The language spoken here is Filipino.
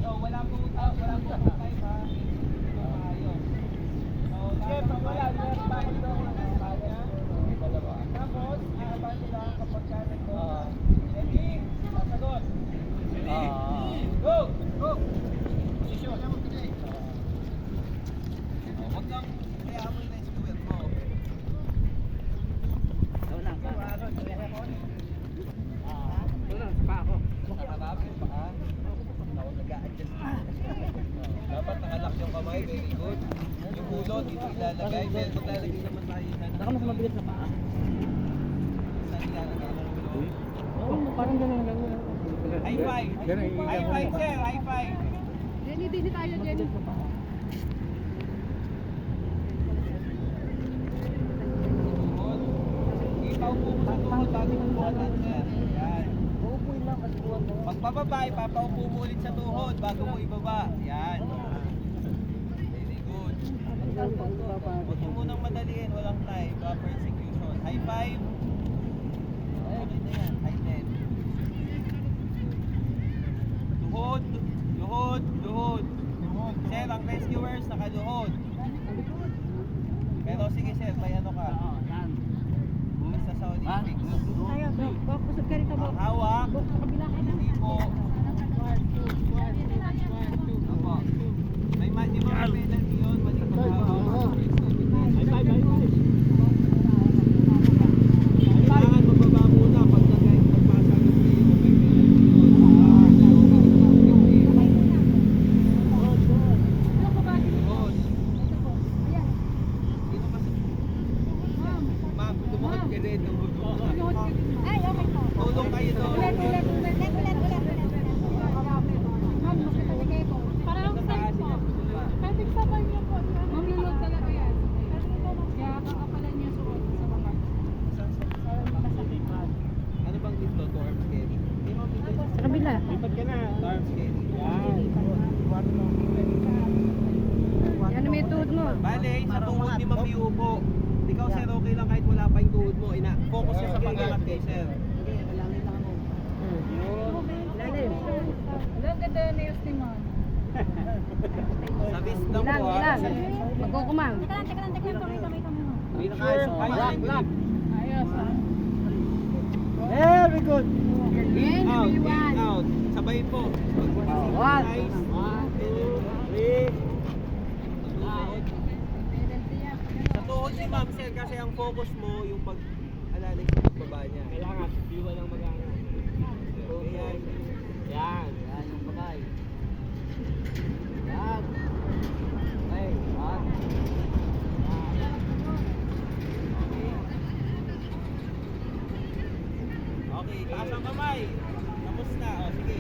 So, wala po time ha. Maayos. So, sige, pag wala, meron pa ako doon ng kanya. Tapos, aaban nila kapag ka nandun. Ready? Sasagot. Ready? Go! Go! Position. Huwag kang kaya mo na square mo. Wala pa ako. Nakakarapin pa ka. Ako nag-a-adjust. Dapat nakalak yung kamay, very good. Yung ulo, dito ilalagay. Pero maglalagay naman tayo na. Baka mas mabigat na paa. Saan ilalagay ng ulo? Oo, parang ganun. High five! High five, sir! High five! Hindi tayo dyan. Tuhod. Ipaupo mo sa tuhod bago mo buhatan, sir. Yan. Uupuin lang kasi buwan mo. Pag pababa, ipapaupo mo ulit sa tuhod bago mo ibaba. Yan. Very good. Huwag mo munang madaliin, walang time. Proper execution. High five. Okay na yan. High ten. Luhod. Luhod. Luhod. Sir, ang rescuers nakaluhod. Pero sige sir, may ano ka. Basta sa Olympics. Ayaw, kusog ka rito mo. Ang hawak. Sa kabila ka na. Hindi po. Opo. May di ba may penalty yun? Mali pa hawak. Kailangan mababa muna pag pagpasa ng player. May penalty yun. Boss. Dito kasi. Ma'am, lumuhod ka din. Ay, okay po. Tulong kayo doon. Ulit. Ma'am, makita na kayo po. Parang safe po. Pwede sabay niyo po. Ma'am, lulog talaga yan. Kaya kakapalan niyo suot sa baba. Ano bang dito? To arm scaling? Hindi mo dito. Sa kabila. Lipat ka na. To arm scaling. Yan may tuhod mo. Bale, sa tuhod ni Ma'am Yupo. Ikaw sir, okay lang kahit wala pa yung tuhod mo. Focus siya sa pag-angat kay sir. Lalim. Ang ganda na yung ni ma'am. Sa wisdom ko ha. Magkukumang. Teka lang, pakita mo. Hindi na kaya. Lock. Ayos ha. Very good. In out, in out. Sabay po. One. Nice. 1, 2, 3. Sa tuhod ni Ma'am sir, kasi ang focus mo yung pag-alalay sa pagbaba niya. Kailangan, diwa lang mag-ano. Ayan. Yan. Yan yung bagay. Yan. Okay. Yan. Okay, taas ang kamay. Tapos na. O, sige.